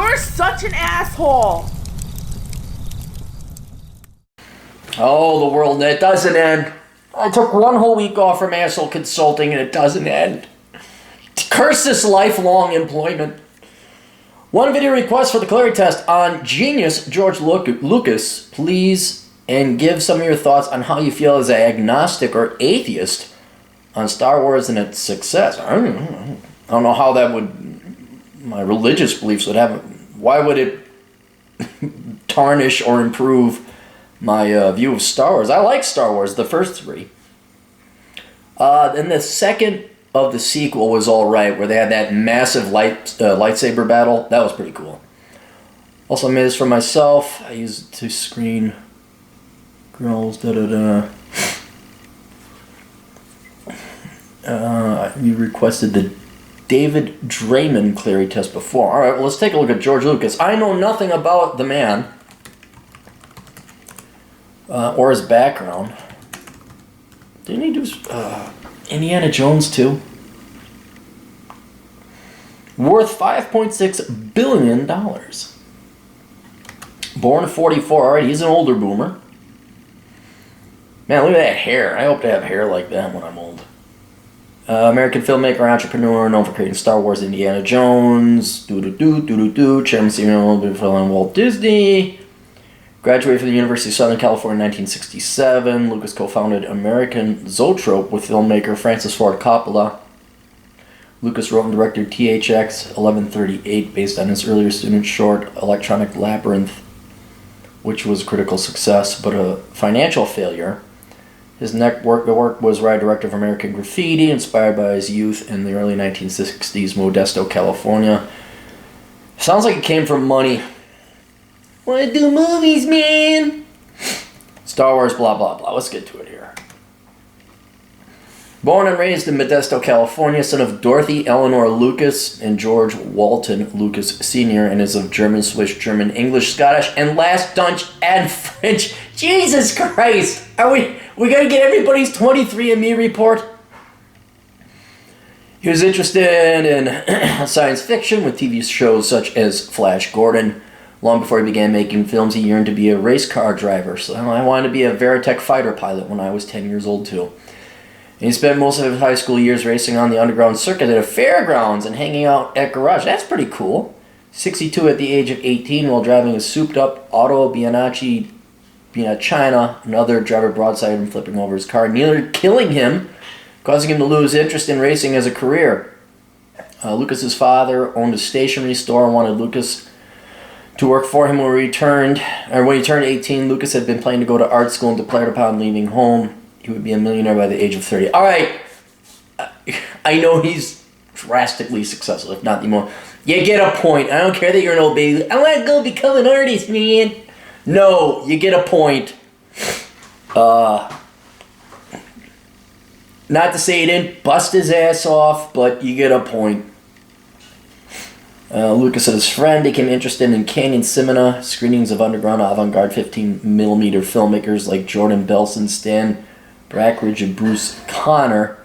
You're such an asshole. Oh, the world, it doesn't end. I took 1 whole week off from asshole consulting and it doesn't end. Curse this lifelong employment. One video request for the Clarey test on Genius George Lucas, please, and give some of your thoughts on how you feel as an agnostic or atheist on Star Wars and its success. I don't know how that would, my religious beliefs would have, why would it tarnish or improve my view of Star Wars? I like Star Wars, the first 3. Then the second of the sequel was all right, where they had that massive lightsaber battle. That was pretty cool. Also made this for myself. I used it to screen girls. You requested the David Draymond Clarey test before. All right, well, let's take a look at George Lucas. I know nothing about the man or his background. Didn't he do Indiana Jones too? Worth $5.6 billion. Born in 44. All right, he's an older boomer. Man, look at that hair. I hope to have hair like that when I'm old. American filmmaker, entrepreneur, known for creating Star Wars, Indiana Jones, chairman, CEO of Walt Disney. Graduated from the University of Southern California in 1967. Lucas co-founded American Zoetrope with filmmaker Francis Ford Coppola. Lucas wrote and directed THX 1138 based on his earlier student short Electronic Labyrinth, which was a critical success but a financial failure. His next work was writer-director of American Graffiti, inspired by his youth in the early 1960s Modesto, California. Sounds like it came from money. Wanna do movies, man? Star Wars, blah, blah, blah. Let's get to it here. Born and raised in Modesto, California, son of Dorothy Eleanor Lucas and George Walton Lucas Sr., and is of German, Swiss, German, English, Scottish, and last Dutch and French. Jesus Christ! Are we gonna get everybody's 23andMe report? He was interested in science fiction with TV shows such as Flash Gordon. Long before he began making films, he yearned to be a race car driver. So I wanted to be a Veritech fighter pilot when I was 10 years old too. And he spent most of his high school years racing on the underground circuit at a fairgrounds and hanging out at garage. That's pretty cool. 62 at the age of 18 while driving a souped-up Auto Bianchi China. Another driver broadsided him, flipping over his car, nearly killing him, causing him to lose interest in racing as a career. Lucas's father owned a stationery store and wanted Lucas to work for him when he turned 18. Lucas had been planning to go to art school and declared upon leaving home he would be a millionaire by the age of 30. All right, I know he's drastically successful, if not the more. You get a point. I don't care that you're an old baby. I want to go become an artist, man. No, you get a point. Not to say he didn't bust his ass off, but you get a point. Lucas and his friend became interested in Canyon Cinema, screenings of underground avant-garde 15mm filmmakers like Jordan Belson, Stan Brackridge, and Bruce Conner.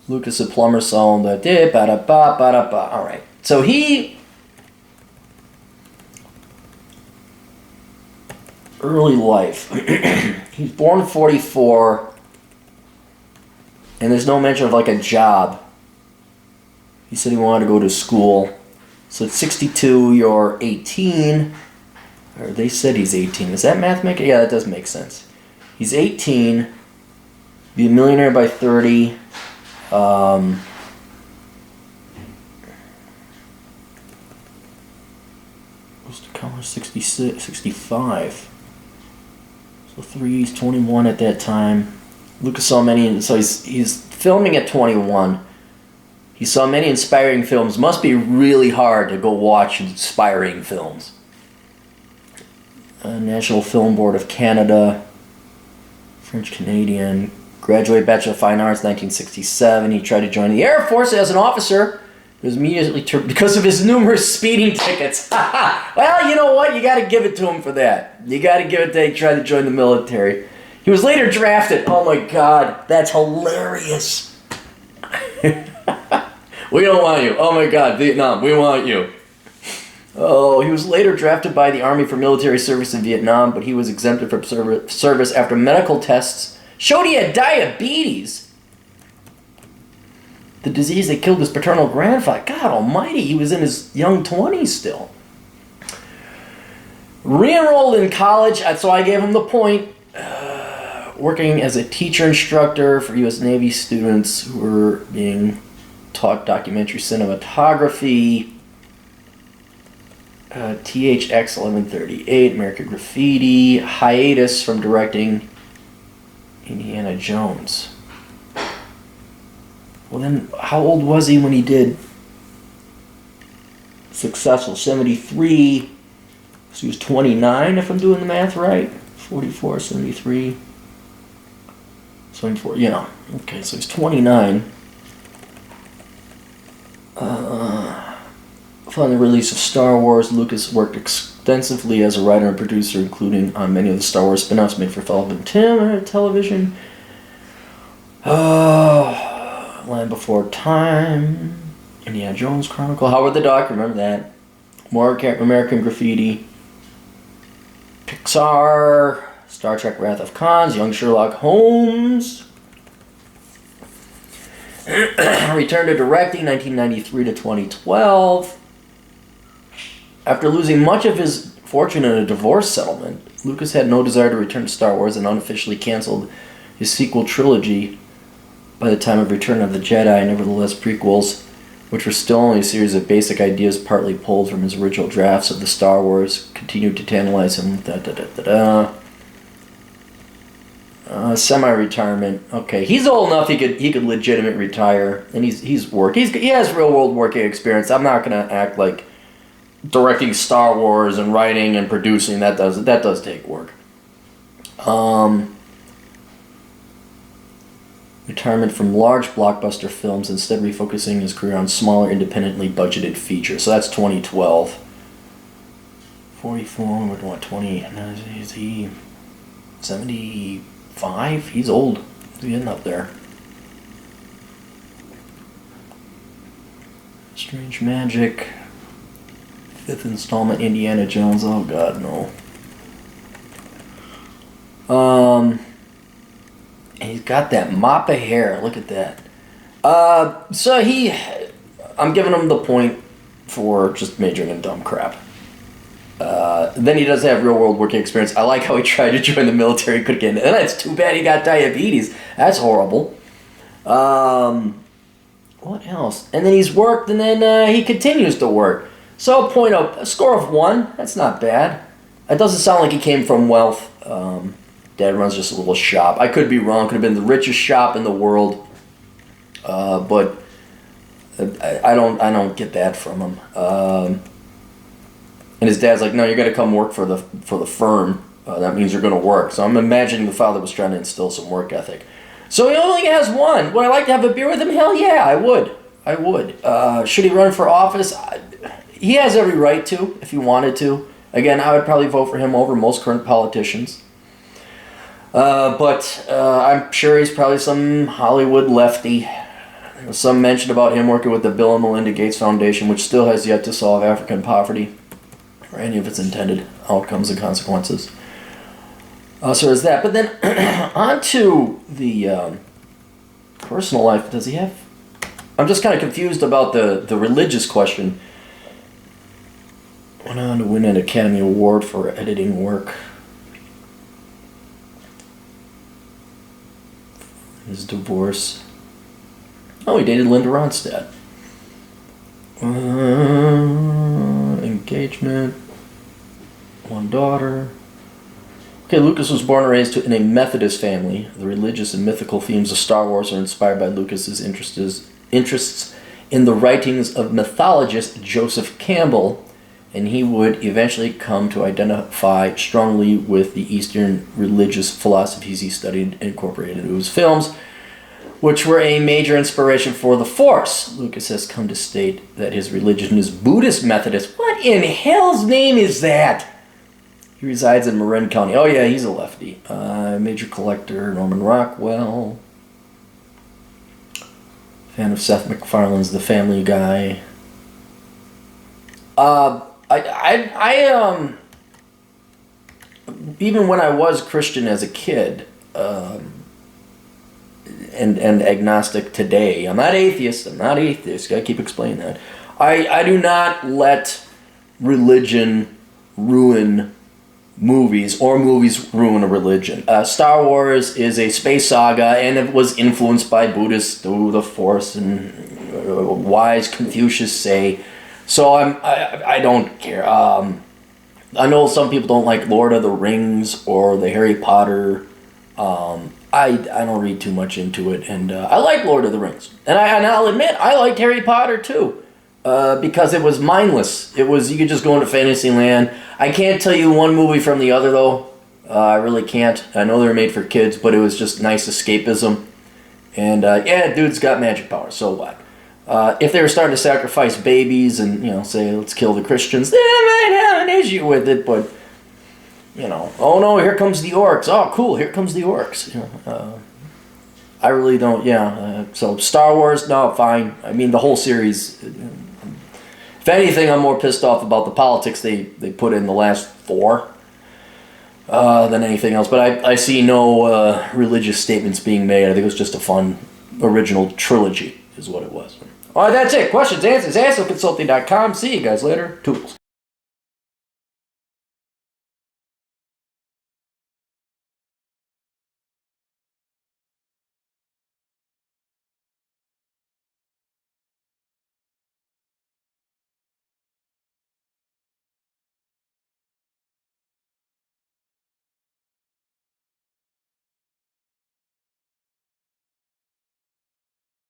Lucas, a plumber, saw him all right. So early life. He's born in 44, and there's no mention of like a job. He said he wanted to go to school. So at 62, you're 18. Or they said he's 18. Is that math making? Yeah, that does make sense. He's 18. Be a millionaire by 30. What's the color? 66, 65. So 3, he's 21 at that time. Lucas saw many, so he's filming at 21. He saw many inspiring films. Must be really hard to go watch inspiring films. National Film Board of Canada. French-Canadian. Graduated Bachelor of Fine Arts 1967. He tried to join the Air Force as an officer. He was immediately turned because of his numerous speeding tickets. Well, you know what? You got to give it to him for that. You got to give it that he tried to join the military. He was later drafted. Oh my God, that's hilarious. We don't want you. Oh my God, Vietnam, we want you. Oh, he was later drafted by the Army for military service in Vietnam, but he was exempted from service after medical tests showed he had diabetes. The disease that killed his paternal grandfather. God almighty, he was in his young 20s still. Re-enrolled in college, so I gave him the point. Working as a teacher instructor for U.S. Navy students who were being taught documentary cinematography. THX 1138, American Graffiti, hiatus from directing Indiana Jones. Well then, how old was he when he did Successful? 73, so he was 29 if I'm doing the math right. 44, 73, 74, yeah. Okay, so he's 29. Following the release of Star Wars, Lucas worked extensively as a writer and producer, including on many of the Star Wars spin-offs made for Film and television. Land Before Time, Indiana Jones Chronicle, Howard the Duck, remember that. More American Graffiti, Pixar, Star Trek Wrath of Khan, Young Sherlock Holmes. Returned to directing 1993 to 2012. After losing much of his fortune in a divorce settlement, Lucas had no desire to return to Star Wars and unofficially canceled his sequel trilogy by the time of Return of the Jedi. Nevertheless, prequels, which were still only a series of basic ideas partly pulled from his original drafts of the Star Wars, continued to tantalize him. Semi-retirement. Okay, he's old enough he could legitimate retire, and he's worked. He has real world working experience. I'm not gonna act like directing Star Wars and writing and producing that does take work. Retirement from large blockbuster films, instead refocusing his career on smaller, independently budgeted features. So that's 2012. 44. What 20? Is he 75? He's old. He's getting up there. Strange Magic. 5th installment, Indiana Jones. Oh God, no. And he's got that mop of hair. Look at that. So I'm giving him the point for just majoring in dumb crap. Then he does have real world working experience. I like how he tried to join the military, couldn't get in. And that's too bad he got diabetes. That's horrible. What else? And then he's worked, and then he continues to work. So a score of 1. That's not bad. It doesn't sound like he came from wealth. Dad runs just a little shop. I could be wrong. Could have been the richest shop in the world. But I don't get that from him. And his dad's like, no, you're gonna come work for the firm. That means you're gonna work. So I'm imagining the father was trying to instill some work ethic. So he only has 1. Would I like to have a beer with him? Hell yeah, I would. Should he run for office? He has every right to, if he wanted to. Again, I would probably vote for him over most current politicians. But I'm sure he's probably some Hollywood lefty. There was some mention about him working with the Bill and Melinda Gates Foundation, which still has yet to solve African poverty or any of its intended outcomes and consequences. So there's that. But then on to the personal life. Does he have... I'm just kind of confused about the religious question. Went on to win an Academy Award for editing work. His divorce. Oh, he dated Linda Ronstadt. Engagement. 1 daughter. Okay, Lucas was born and raised in a Methodist family. The religious and mythical themes of Star Wars are inspired by Lucas's interests in the writings of mythologist Joseph Campbell, and he would eventually come to identify strongly with the Eastern religious philosophies he studied and incorporated into his films, which were a major inspiration for The Force. Lucas has come to state that his religion is Buddhist Methodist. What in hell's name is that? He resides in Marin County. Oh yeah, he's a lefty. Major collector, Norman Rockwell. Fan of Seth MacFarlane's The Family Guy. even when I was Christian as a kid, and agnostic today, I'm not atheist. Gotta keep explaining that. I do not let religion ruin movies, or movies ruin a religion. Star Wars is a space saga, and it was influenced by Buddhists through the Force, and wise Confucius say. So I don't care. I know some people don't like Lord of the Rings or the Harry Potter. I don't read too much into it, and I like Lord of the Rings, and I'll admit I liked Harry Potter too, because it was mindless. It was, you could just go into Fantasyland. I can't tell you one movie from the other though. I really can't. I know they're made for kids, but it was just nice escapism, and yeah, dude's got magic powers. So what? If they were starting to sacrifice babies and say let's kill the Christians, then I might have an issue with it, but. Oh no, here comes the orcs. Oh, cool, here comes the orcs. I really don't, so Star Wars, no, fine. I mean, the whole series, if anything, I'm more pissed off about the politics they put in the last 4 than anything else. But I see no religious statements being made. I think it was just a fun original trilogy is what it was. All right, that's it. Questions, answers, AstroConsulting.com. See you guys later. Toodles.